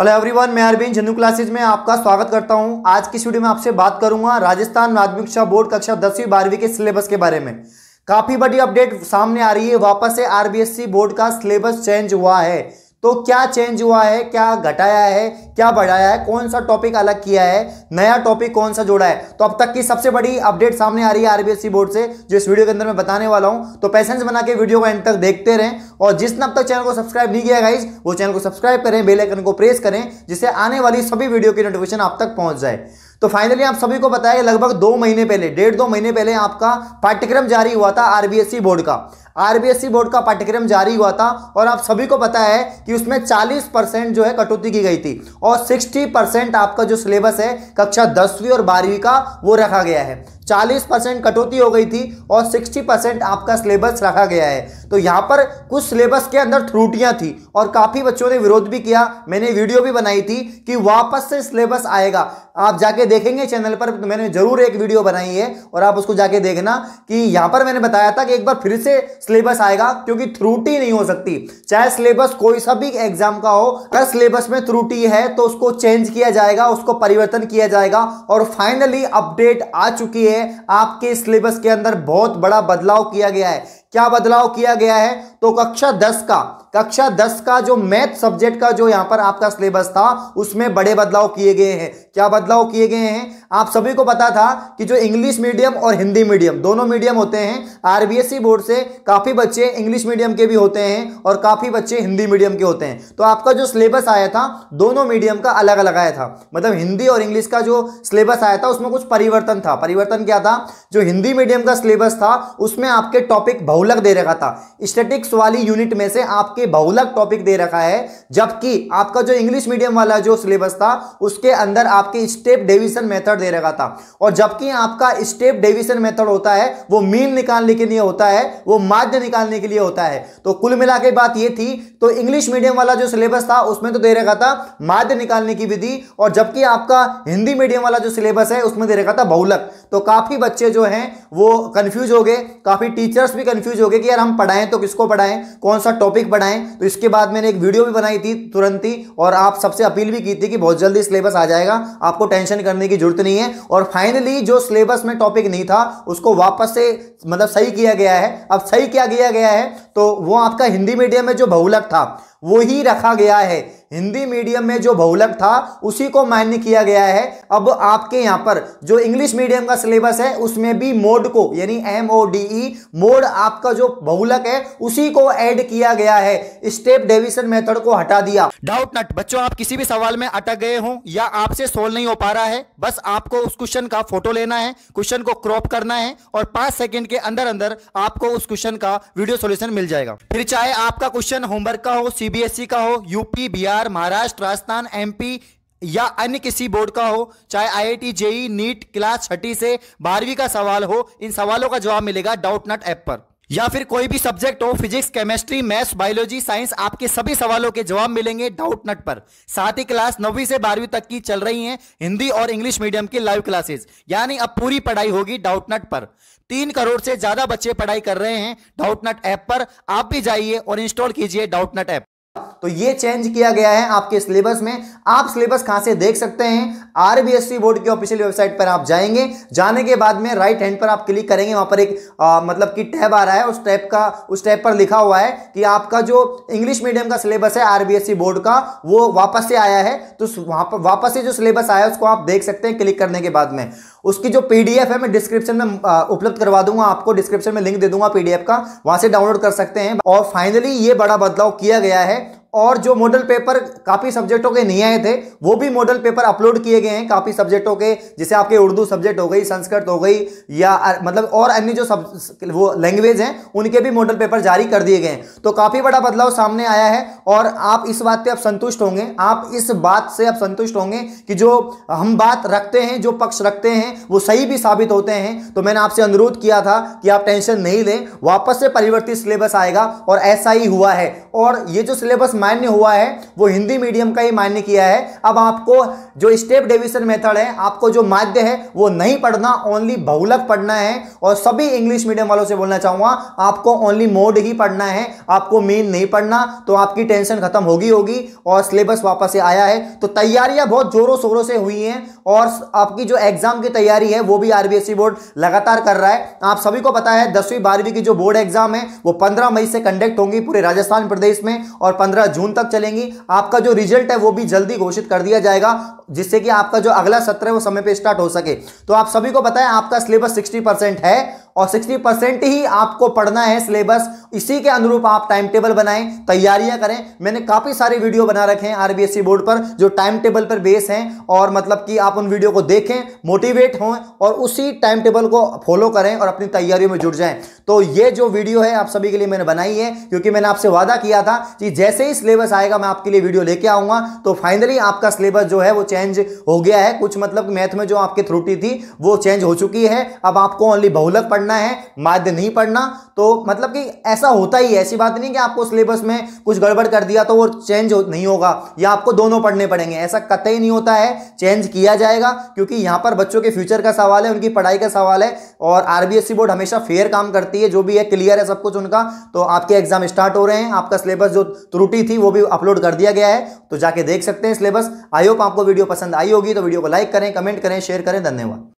Hello everyone, मैं Arvind Hindu classes में आपका स्वागत करता हूं। आज की इस वीडियो में आपसे बात करूंगा राजस्थान माध्यमिक शिक्षा बोर्ड कक्षा 10वीं 12वीं के सिलेबस के बारे में। काफी बड़ी अपडेट सामने आ रही है। वापस से आरबीएसई बोर्ड का सिलेबस चेंज हुआ है। तो क्या चेंज हुआ है, क्या घटाया है, क्या बढ़ाया है, कौन सा टॉपिक अलग किया है, नया टॉपिक कौन सा जोड़ा है, तो अब तक की सबसे बड़ी अपडेट सामने आ रही है आरबीएसई बोर्ड से, जो इस वीडियो के अंदर मैं बताने वाला हूं। तो पेशेंस बना के वीडियो को एंड तक देखते रहें, और जिसने अब तक चैनल को सब्सक्राइब नहीं किया गाइस, वो चैनल को सब्सक्राइब करें, बेल आइकन को प्रेस करें, जिससे आने वाली सभी वीडियो की नोटिफिकेशन आप तक पहुंच जाए। तो फाइनली आप सभी को बताया लगभग 2 महीने पहले, 1.5-2 महीने पहले आपका पाठ्यक्रम जारी हुआ था आरबीएसई बोर्ड का। आरबीएसई बोर्ड का पाठ्यक्रम जारी हुआ था और आप सभी को पता है कि उसमें 40% जो है कटौती की गई थी और 60% आपका जो सिलेबस है कक्षा 10वीं और 12वीं का वो रखा गया है। 40% कटौती हो गई थी और 60% आपका सिलेबस रखा गया है। तो यहां पर कुछ सिलेबस के अंदर त्रुटियां थी और काफी बच्चों ने विरोध भी किया। मैंने वीडियो भी बनाई थी कि वापस से सिलेबस आएगा। आप जाके देखेंगे चैनल पर, तो मैंने जरूर एक वीडियो बनाई है और आप उसको जाके देखना कि यहां पर मैंने बताया था कि एक बार फिर से सिलेबस आएगा, क्योंकि त्रुटि नहीं हो सकती। चाहे सिलेबस कोई सा भी एग्जाम का हो, अगर सिलेबस में त्रुटि है तो उसको चेंज किया जाएगा, उसको परिवर्तन किया जाएगा। और फाइनली अपडेट आ चुकी है, आपके सिलेबस के अंदर बहुत बड़ा बदलाव किया गया है। क्या बदलाव किया गया है? तो कक्षा 10 का जो मैथ सब्जेक्ट का जो यहां पर आपका सिलेबस था, उसमें बड़े बदलाव किए गए हैं। क्या बदलाव किए गए हैं? आप सभी को पता था कि जो इंग्लिश मीडियम और हिंदी मीडियम दोनों मीडियम होते हैं, आरबीएसई बोर्ड से काफी बच्चे इंग्लिश मीडियम के भी होते हैं और काफी बच्चे हिंदी मीडियम के होते हैं। तो आपका जो सिलेबस आया था दोनों मीडियम का अलग अलग आया था, मतलब हिंदी और इंग्लिश का जो सिलेबस आया था उसमें कुछ परिवर्तन था। परिवर्तन क्या था? जो हिंदी मीडियम का सिलेबस था उसमें आपके टॉपिक बहुलक दे रखा था। स्टैटिक्स वाली यूनिट में से आपके बहुलक टॉपिक दे रखा है, जबकि आपका जो इंग्लिश मीडियम वाला जो सिलेबस था उसके अंदर आपके स्टेप डिवीजन मेथड दे रखा था। और जबकि आपका स्टेप डिवीजन मेथड होता है वो मीन निकालने के लिए होता है, वो माध्य निकालने के लिए होता है। तो कुल मिला के बात ये थी, तो इंग्लिश मीडियम वाला जो सिलेबस था उसमें तो दे रखा था माध्य निकालने की विधि, और जबकि आपका हिंदी मीडियम वाला जो सिलेबस है उसमें दे रखा था बहुलक। तो काफी बच्चे जो हैं वो कंफ्यूज हो गए, काफी टीचर्स भी कंफ्यूज हो गए कि यार हम पढ़ाएं तो किसको पढ़ाएं, कौन सा टॉपिक पढ़ाएं। तो इसके बाद मैंने एक वीडियो भी बनाई थी तुरंत ही, और आप सबसे अपील भी की थी कि बहुत जल्दी सिलेबस आ जाएगा, आपको टेंशन करने की जरूरत नहीं है। और फाइनली जो सिलेबस में टॉपिक नहीं था उसको वापस से मतलब सही किया गया है। अब सही क्या किया गया है? तो वो आपका हिंदी मीडियम में जो बहुलक था वो ही रखा गया है। हिंदी मीडियम में जो बहुलक था उसी को मान्य किया गया है। अब आपके यहां पर जो इंग्लिश मीडियम का सिलेबस है उसमें भी मोड को, यानी MODE मोड, आपका जो बहुलक है उसी को ऐड किया गया है। स्टेप डिवीजन मेथड को हटा दिया। डाउट नट बच्चों, आप किसी भी सवाल में अटक गए हो या आपसे सोल्व नहीं हो पा रहा है, बस आपको उस क्वेश्चन का फोटो लेना है, क्वेश्चन को क्रॉप करना है और 5 सेकंड के अंदर अंदर आपको उस क्वेश्चन का वीडियो सॉल्यूशन मिल जाएगा। फिर चाहे आपका क्वेश्चन होमवर्क का हो, सीबीएसई का हो, यूपी, बिहार, महाराष्ट्र, राजस्थान, एमपी या अन्य किसी बोर्ड का हो, चाहे आईआईटी, जेई, नीट क्लास 6 से 12वीं का सवाल हो, इन सवालों का जवाब मिलेगा डाउटनट ऐप पर। या फिर कोई भी सब्जेक्ट हो, physics, chemistry, maths, biology, science, आपके सभी सवालों के जवाब मिलेंगे डाउटनट पर। साथ ही क्लास 9वीं से 12वीं तक की चल रही हैं हिंदी और इंग्लिश मीडियम की लाइव क्लासेस, यानी अब पूरी पढ़ाई होगी डाउटनट पर। 3 करोड़ से ज्यादा बच्चे पढ़ाई कर रहे हैं डाउटनट ऐप पर। आप भी जाइए और इंस्टॉल कीजिए डाउटनट ऐप। तो ये चेंज किया गया है आपके सिलेबस में। आप सिलेबस कहां से देख सकते हैं? आरबीएसई बोर्ड की ऑफिशियल वेबसाइट पर आप जाएंगे, जाने के बाद में राइट हैंड पर आप क्लिक करेंगे, वहां पर एक मतलब कि टैब आ रहा है, उस टैब पर लिखा हुआ है कि आपका जो इंग्लिश मीडियम का सिलेबस है आरबीएसई बोर्ड का वो वापस से आया है। तो वहां पर वापस से जो सिलेबस आया है उसको आप देख सकते हैं क्लिक करने के बाद में। उसकी जो पीडीएफ है मैं डिस्क्रिप्शन में उपलब्ध करवा दूंगा, आपको डिस्क्रिप्शन में लिंक दे दूंगा पीडीएफ का, वहां से डाउनलोड कर सकते हैं। और फाइनली ये बड़ा बदलाव किया गया है। और जो मॉडल पेपर काफी सब्जेक्टों के नहीं आए थे वो भी मॉडल पेपर अपलोड किए गए हैं काफी सब्जेक्टों के, जैसे आपके उर्दू सब्जेक्ट हो गई, संस्कृत हो गई, या मतलब और अन्य जो वो लैंग्वेज हैं उनके भी मॉडल पेपर जारी कर दिए गए हैं। तो काफी बड़ा बदलाव सामने आया है और आप इस बात पे अब संतुष्ट होंगे, आप इस बात से अब संतुष्ट होंगे कि जो हम बात रखते हैं, जो पक्ष रखते हैं वो सही भी साबित होते हैं। तो मैंने आपसे अनुरोध किया था कि आप टेंशन नहीं लें, वापस से परिवर्तित सिलेबस आएगा और ऐसा ही हुआ है। और ये जो सिलेबस मान्य हुआ है वो हिंदी मीडियम का ही मान्य किया है। अब आपको जो स्टेप डिवीजन मेथड है, आपको जो माध्य है वो नहीं पढ़ना, ओनली बहुलक पढ़ना है। और सभी इंग्लिश मीडियम वालों से बोलना चाहूंगा, आपको ओनली मोड ही पढ़ना है, आपको मीन नहीं पढ़ना। तो आपकी टेंशन खत्म होगी और सिलेबस वापस से आया है। तो तैयारियां बहुत जोरों शोरों से हुई हैं और आपकी जो एग्जाम की तैयारी है वो भी आरबीएसई बोर्ड लगातार कर रहा है। आप सभी को पता है 10वीं 12वीं की जो बोर्ड एग्जाम है वो 15 मई से कंडक्ट होंगी पूरे राजस्थान प्रदेश में और 15 जून तक चलेंगी। आपका जो रिजल्ट है वो भी जल्दी घोषित कर दिया जाएगा, जिससे कि आपका जो अगला सत्र है वो समय पे स्टार्ट हो सके। तो आप सभी को पता है आपका सिलेबस 60% है और 60% ही आपको पढ़ना है सिलेबस। इसी के अनुरूप आप टाइम टेबल बनाएं, तैयारियां करें। मैंने काफी सारे वीडियो बना रखे हैं आरबीएसई बोर्ड पर जो टाइम टेबल पर बेस हैं, और मतलब कि आप उन वीडियो को देखें, मोटिवेट हों और उसी टाइम टेबल को फॉलो करें और अपनी तैयारियों में जुट जाएं। तो ये जो वीडियो है आप सभी के लिए मैंने बनाई है, क्योंकि मैंने आपसे वादा किया था कि जैसे ही सिलेबस आएगा मैं आपके लिए वीडियो लेके आऊंगा। तो फाइनली आपका सिलेबस जो है वो चेंज हो गया है। कुछ मतलब मैथ में जो आपकी त्रुटि थी वो चेंज हो चुकी है। अब आपको ओनली बहुलक पढ़ना है, माध्य नहीं पढ़ना। तो मतलब कि ऐसा होता ही है, ऐसी बात नहीं कि आपको सिलेबस में कुछ गड़बड़ कर दिया तो वो चेंज नहीं होगा, या आपको दोनों पढ़ने पड़ेंगे, ऐसा कतई नहीं होता है। चेंज किया जाएगा क्योंकि यहां पर बच्चों के फ्यूचर का सवाल है, उनकी पढ़ाई का सवाल है और आरबीएसई बोर्ड हमेशा फेयर काम करती है। जो भी है क्लियर है सब कुछ उनका। तो आपके एग्जाम स्टार्ट हो रहे हैं, आपका सिलेबस जो त्रुटि थी वो भी अपलोड कर दिया गया है, तो जाके देख सकते हैं सिलेबस। आई होप आपको वीडियो पसंद आई होगी। तो वीडियो को लाइक करें, कमेंट करें, शेयर करें। धन्यवाद।